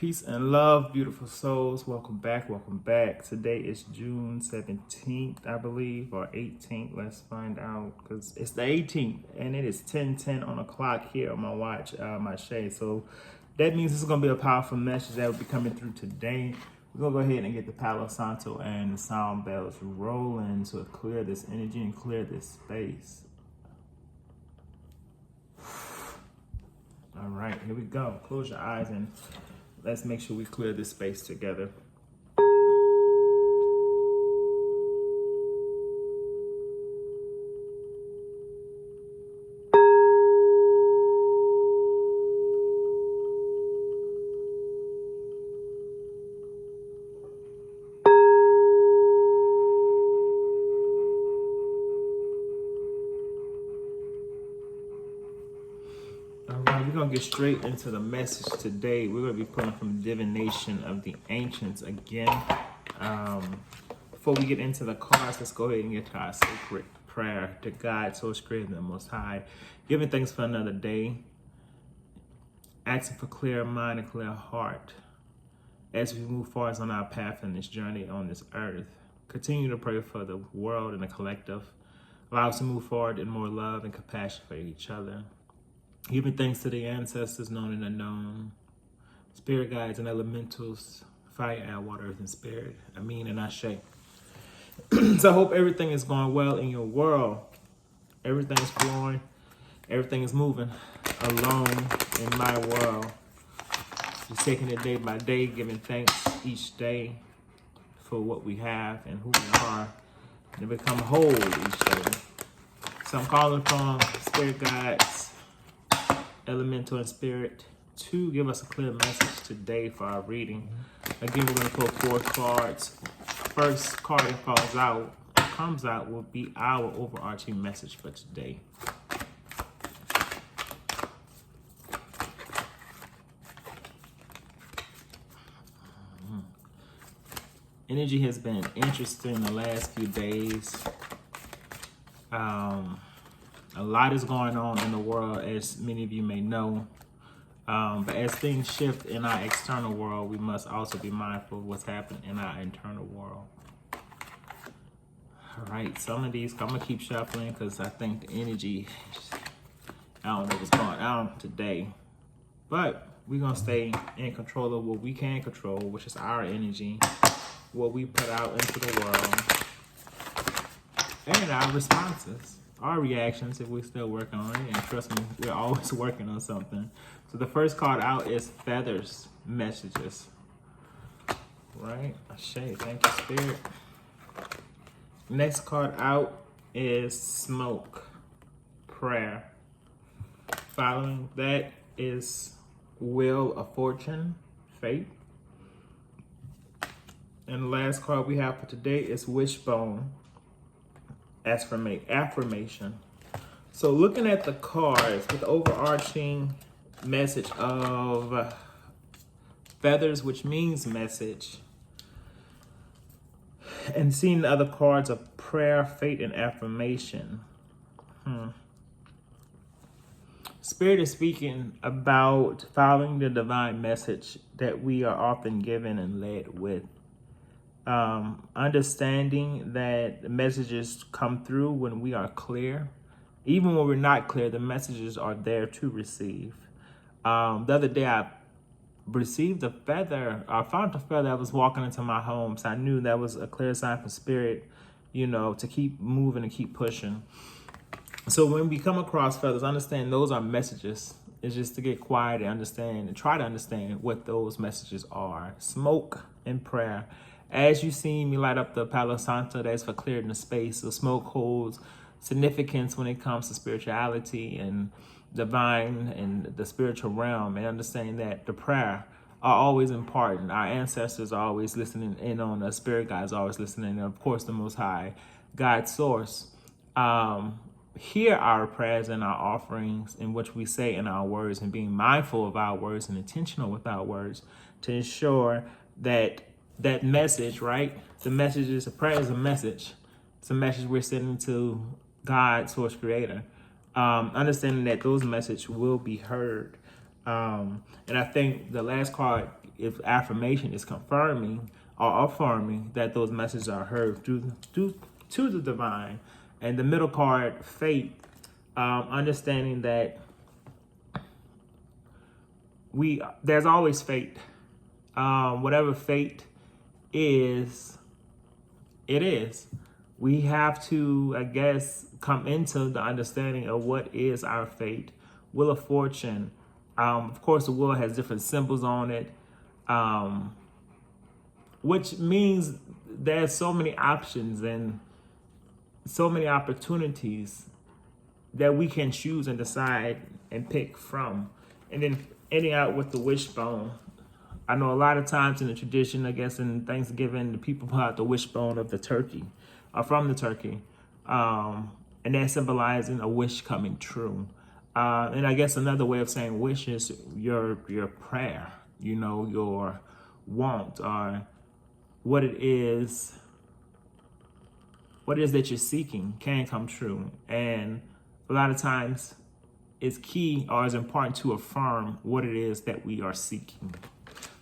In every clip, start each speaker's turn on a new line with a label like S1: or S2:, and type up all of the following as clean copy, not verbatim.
S1: Peace and love, beautiful souls. Welcome back. Welcome back. Today is June 17th, I believe, or 18th. Let's find out because it's the 18th and it is 10:10 on the clock here on my watch, my shade. So that means this is going to be a powerful message that will be coming through today. We're going to go ahead and get the Palo Santo and the sound bells rolling to clear this energy and clear this space. All right, here we go. Close your eyes and let's make sure we clear this space together. All right, we're going to get straight into the message today. We're going to be pulling from Divination of the Ancients again. Before we get into the cards, let's go ahead and get to our sacred prayer to God, Source Creator, and the Most High. Giving thanks for another day. Asking for clear mind and clear heart as we move forward on our path in this journey on this earth. Continue to pray for the world and the collective. Allow us to move forward in more love and compassion for each other. Giving thanks to the ancestors, known and unknown, spirit guides and elementals, fire, air, water, earth, and spirit. Amin and Ashe. So I hope everything is going well in your world. Everything is flowing. Everything is moving along in my world. Just taking it day by day, giving thanks each day for what we have and who we are, and become whole each day. So I'm calling from spirit guides, elemental and spirit to give us a clear message today for our reading. Again, we're going to pull 4 cards. First card that comes out will be our overarching message for today. Energy has been interesting the last few days. A lot is going on in the world, as many of you may know. But as things shift in our external world, we must also be mindful of what's happening in our internal world. All right, some of these, I'm going to keep shuffling because I think the energy, I don't know what's going on today. But we're going to stay in control of what we can control, which is our energy, what we put out into the world, and our responses. Our reactions if we're still working on it, and trust me, we're always working on something. So the first card out is Feathers Messages. Right? Ashe, thank you, Spirit. Next card out is Smoke, Prayer. Following that is Wheel of Fortune, Fate. And the last card we have for today is Wishbone, Affirmation. So looking at the cards with the overarching message of feathers, which means message, and seeing the other cards of prayer, fate, and affirmation. Spirit is speaking about following the divine message that we are often given and led with. Understanding that the messages come through when we are clear. Even when we're not clear, the messages are there to receive. The other day I received a feather. I found a feather. I was walking into my home, so I knew that was a clear sign from Spirit, to keep moving and keep pushing. So when we come across feathers, understand those are messages. It's just to get quiet and understand and try to understand what those messages are. Smoke and prayer. As you see me light up the Palo Santo, that's for clearing the space. So smoke holds significance when it comes to spirituality and divine and the spiritual realm, and understanding that the prayer are always important. Our ancestors are always listening in on us. Spirit guides are always listening. And of course, the Most High, God's source, hear our prayers and our offerings in which we say in our words, and being mindful of our words and intentional with our words to ensure that that message, right? The message is a prayer is a message. It's a message we're sending to God, Source Creator. Understanding that those messages will be heard. And I think the last card if affirmation is confirming or affirming that those messages are heard through to the divine. And the middle card, faith, understanding that there's always fate. Whatever fate is, it is. We have to, I guess, come into the understanding of what is our fate. Wheel of Fortune. Of course, the wheel has different symbols on it, which means there's so many options and so many opportunities that we can choose and decide and pick from. And then ending out with the wishbone. I know a lot of times in the tradition, I guess in Thanksgiving, the people pull out the wishbone of the turkey, or from the turkey, and that's symbolizing a wish coming true. And I guess another way of saying wish is your prayer, your want, or what it is that you're seeking can come true. And a lot of times it's key or it's important to affirm what it is that we are seeking.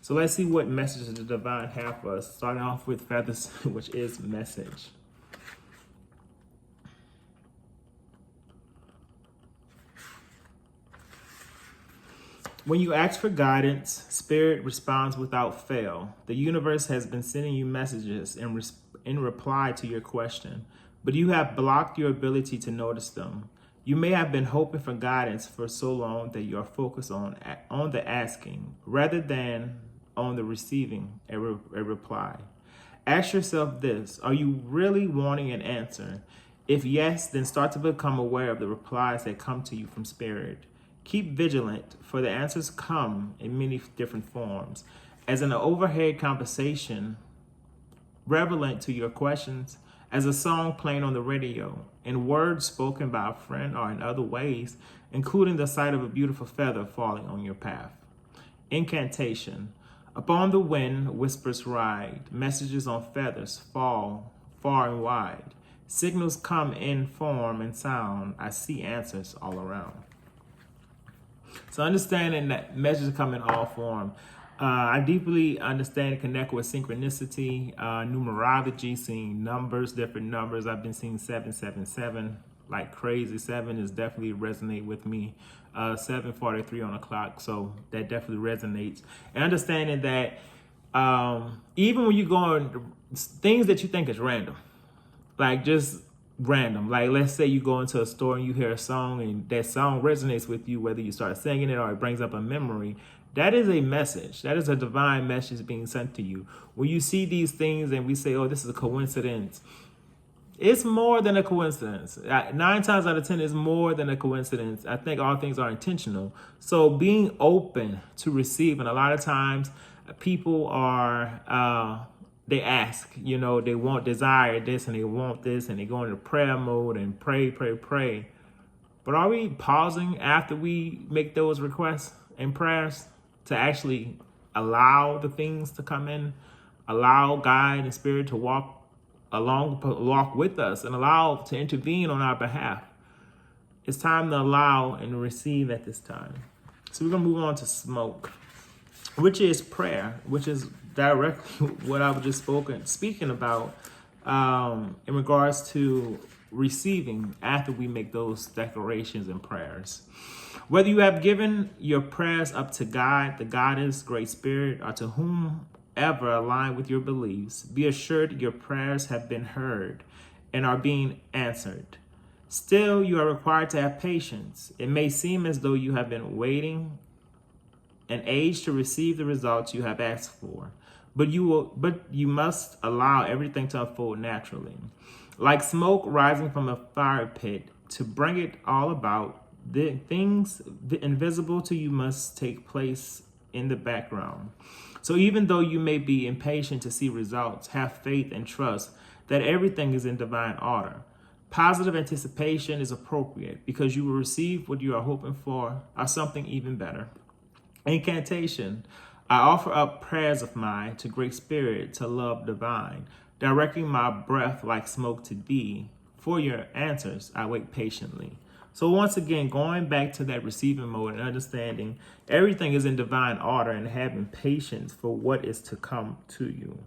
S1: So let's see what messages the divine have for us, starting off with feathers, which is message. When you ask for guidance, Spirit responds without fail. The universe has been sending you messages in reply to your question, but you have blocked your ability to notice them. You may have been hoping for guidance for so long that you are focused on the asking rather than on the receiving a reply. Ask yourself this: are you really wanting an answer? If yes, then start to become aware of the replies that come to you from Spirit. Keep vigilant, for the answers come in many different forms, as in an overhead conversation, relevant to your questions, as a song playing on the radio, in words spoken by a friend, or in other ways, including the sight of a beautiful feather falling on your path. Incantation. Upon the wind, whispers ride, messages on feathers fall far and wide. Signals come in form and sound, I see answers all around. So understanding that messages come in all form. I deeply understand and connect with synchronicity, numerology, seeing numbers, different numbers. I've been seeing 777 like crazy. 7 is definitely resonate with me. 7:43 on the clock, so that definitely resonates. And understanding that even when you go on things that you think is random, like just random. Like let's say you go into a store and you hear a song and that song resonates with you, whether you start singing it or it brings up a memory. That is a message. That is a divine message being sent to you. When you see these things and we say, oh, this is a coincidence, it's more than a coincidence. 9 times out of 10 is more than a coincidence. I think all things are intentional. So being open to receive, and a lot of times people are, they ask, they desire this and they want this and they go into prayer mode and pray. But are we pausing after we make those requests and prayers to actually allow the things to come in, allow God and Spirit to walk with us and allow to intervene on our behalf? It's time to allow and receive at this time. So we're going to move on to smoke, which is prayer, which is directly what I was just speaking about in regards to receiving after we make those declarations and prayers. Whether you have given your prayers up to God, the Goddess, Great Spirit, or to whomever align with your beliefs, be assured your prayers have been heard and are being answered. Still, you are required to have patience. It may seem as though you have been waiting an age to receive the results you have asked for, but you must allow everything to unfold naturally. Like smoke rising from a fire pit, to bring it all about, the invisible to you must take place in the background. So even though you may be impatient to see results, have faith and trust that everything is in divine order. Positive anticipation is appropriate because you will receive what you are hoping for or something even better. Incantation. I offer up prayers of mine to Great Spirit, to love divine, directing my breath like smoke to thee. For your answers, I wait patiently. So once again, going back to that receiving mode and understanding everything is in divine order and having patience for what is to come to you.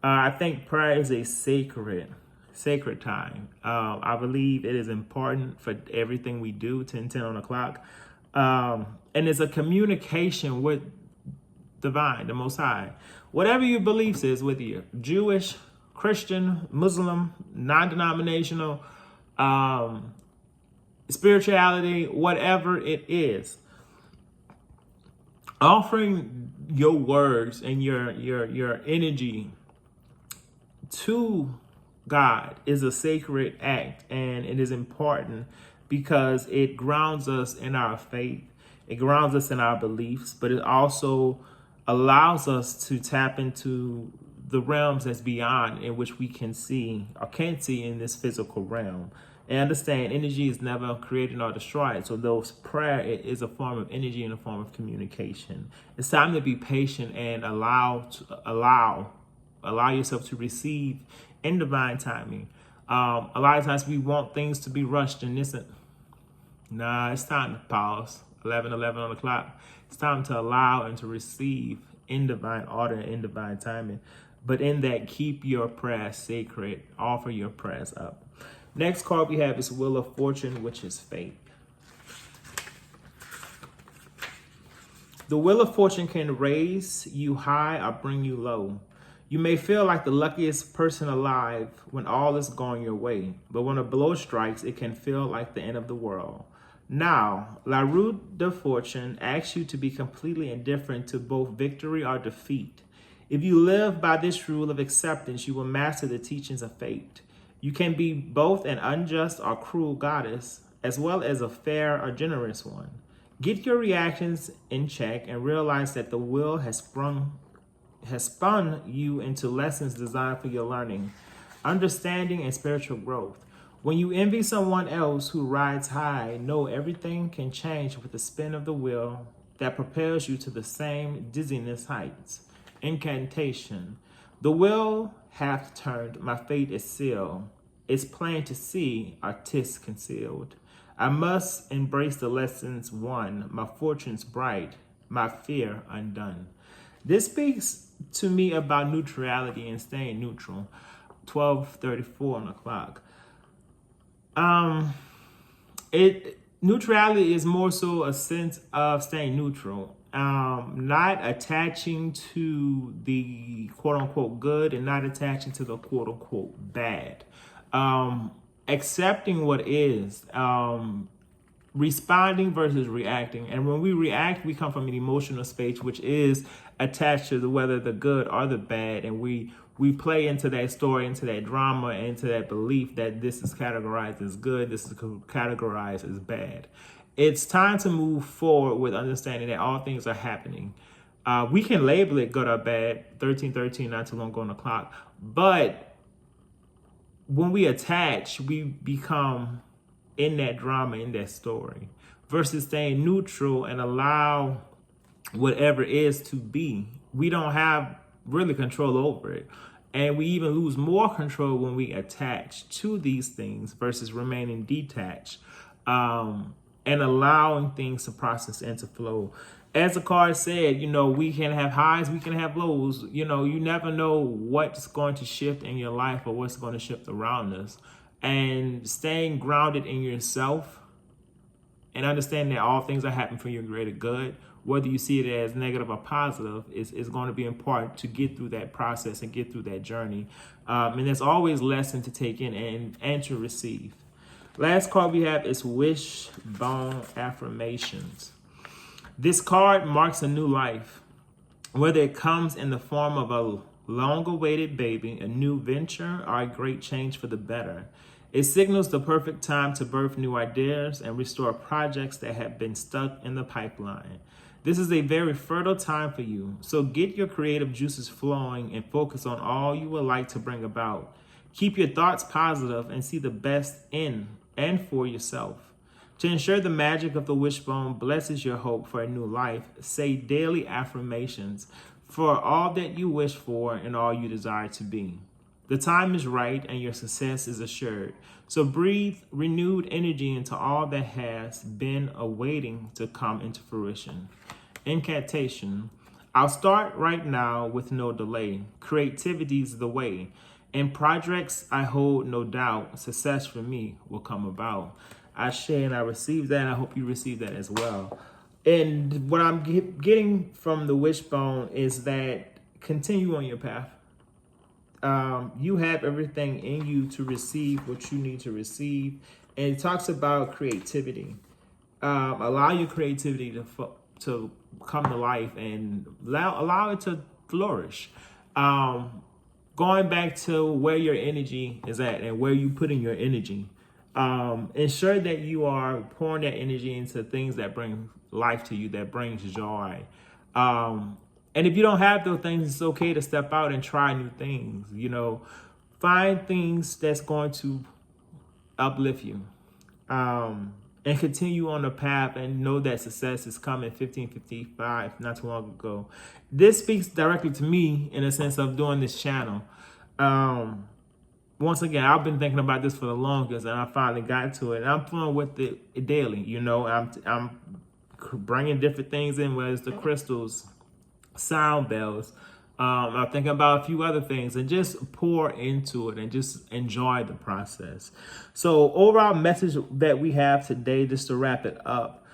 S1: I think prayer is a sacred time. I believe it is important for everything we do, 10 on the clock. And it's a communication with divine, the Most High. Whatever your beliefs is, whether you're Jewish, Christian, Muslim, non-denominational, spirituality, whatever it is, offering your words and your energy to God is a sacred act, and it is important because it grounds us in our faith, it grounds us in our beliefs, but it also allows us to tap into the realms that's beyond, in which we can see or can't see in this physical realm. And understand, energy is never created or destroyed. So those prayer is a form of energy and a form of communication. It's time to be patient and allow yourself to receive in divine timing. A lot of times we want things to be rushed and this. Nah, it's time to pause. 11 on the clock. It's time to allow and to receive in divine order and in divine timing. But in that, keep your prayers sacred. Offer your prayers up. Next card we have is Wheel of Fortune, which is fate. The Wheel of Fortune can raise you high or bring you low. You may feel like the luckiest person alive when all is going your way, but when a blow strikes, it can feel like the end of the world. Now, La Roue de Fortune asks you to be completely indifferent to both victory or defeat. If you live by this rule of acceptance, you will master the teachings of fate. You can be both an unjust or cruel goddess, as well as a fair or generous one. Get your reactions in check and realize that the wheel has spun you into lessons designed for your learning, understanding, and spiritual growth. When you envy someone else who rides high, know everything can change with the spin of the wheel that propels you to the same dizziness heights. Incantation. The wheel hath turned, my fate is sealed. It's plain to see, our 'tis concealed. I must embrace the lessons won, my fortune's bright, my fear undone. This speaks to me about neutrality and staying neutral. 12:34 on the clock. Neutrality is more so a sense of staying neutral, not attaching to the quote unquote good and not attaching to the quote unquote bad. Accepting what is, responding versus reacting. And when we react, we come from an emotional space, which is attached to whether the good or the bad. And we play into that story, into that drama, into that belief that this is categorized as good, this is categorized as bad. It's time to move forward with understanding that all things are happening. We can label it good or bad, 1313, not too long ago on the clock. But when we attach, we become in that drama, in that story, versus staying neutral and allow whatever is to be. We don't have really control over it. And we even lose more control when we attach to these things versus remaining detached, and allowing things to process and to flow. As the card said, we can have highs, we can have lows. You never know what's going to shift in your life or what's going to shift around us. And staying grounded in yourself and understanding that all things are happening for your greater good, whether you see it as negative or positive, is going to be important to get through that process and get through that journey. And there's always lesson to take in and to receive. Last card we have is Wishbone Affirmations. This card marks a new life, whether it comes in the form of a long-awaited baby, a new venture, or a great change for the better. It signals the perfect time to birth new ideas and restore projects that have been stuck in the pipeline. This is a very fertile time for you, so get your creative juices flowing and focus on all you would like to bring about. Keep your thoughts positive and see the best in and for yourself. To ensure the magic of the wishbone blesses your hope for a new life, say daily affirmations for all that you wish for and all you desire to be. The time is right and your success is assured. So breathe renewed energy into all that has been awaiting to come into fruition. Incantation. I'll start right now with no delay. Creativity's the way. In projects I hold no doubt, success for me will come about. I share and I receive that, and I hope you receive that as well. And what I'm getting from the wishbone is that continue on your path. You have everything in you to receive what you need to receive. And it talks about creativity. Allow your creativity to come to life and allow it to flourish. Going back to where your energy is at and where you put in your energy. Ensure that you are pouring that energy into things that bring life to you, that brings joy. And if you don't have those things, it's okay to step out and try new things. Find things that's going to uplift you. And continue on the path and know that success is coming. 1555, not too long ago. This speaks directly to me in a sense of doing this channel. Once again, I've been thinking about this for the longest, and I finally got to it. And I'm flowing with it daily. I'm bringing different things in, whether it's the crystals, sound bells. I'm thinking about a few other things, and just pour into it and just enjoy the process. So overall message that we have today, just to wrap it up,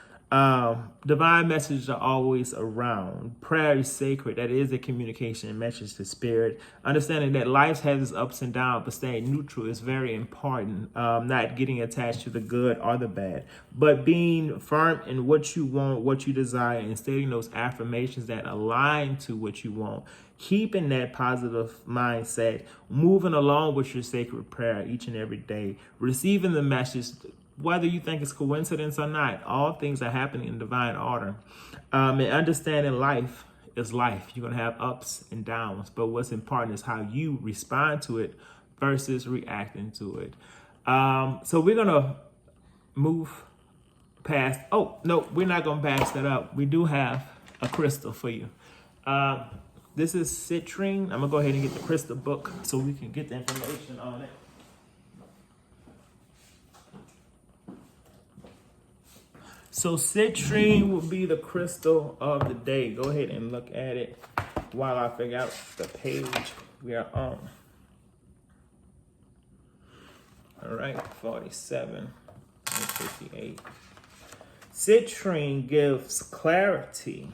S1: divine messages are always around. Prayer is sacred. That is a communication message to spirit. Understanding that life has its ups and downs, but staying neutral is very important. Not getting attached to the good or the bad, but being firm in what you want, what you desire, and stating those affirmations that align to what you want. Keeping that positive mindset, moving along with your sacred prayer each and every day, receiving the message, whether you think it's coincidence or not. All things are happening in divine order. And understanding life is life. You're going to have ups and downs, but what's important is how you respond to it versus reacting to it. So we're going to move past. Oh, no, we're not going to pass that up. We do have a crystal for you. This is citrine. I'm going to go ahead and get the crystal book so we can get the information on it. So citrine will be the crystal of the day. Go ahead and look at it while I figure out the page we are on. All right, 47 and 58. Citrine gives clarity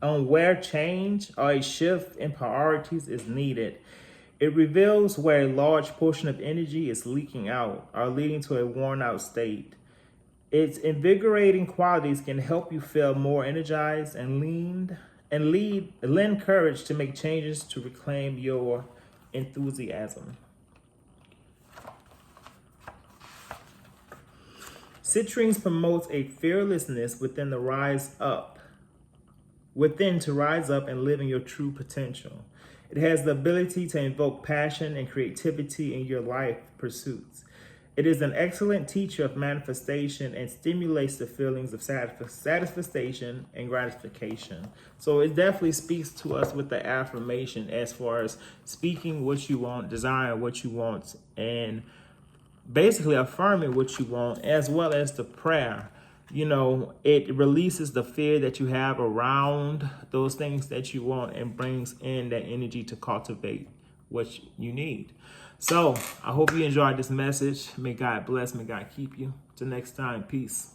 S1: on where change or a shift in priorities is needed. It reveals where a large portion of energy is leaking out or leading to a worn out state. Its invigorating qualities can help you feel more energized and lend courage to make changes to reclaim your enthusiasm. Citrine promotes a fearlessness within to rise up and live in your true potential. It has the ability to invoke passion and creativity in your life pursuits. It is an excellent teacher of manifestation and stimulates the feelings of satisfaction and gratification. So it definitely speaks to us with the affirmation as far as speaking what you want, desiring what you want, and basically affirming what you want, as well as the prayer. It releases the fear that you have around those things that you want and brings in that energy to cultivate what you need. So I hope you enjoyed this message. May God bless. May God keep you. Till next time. Peace.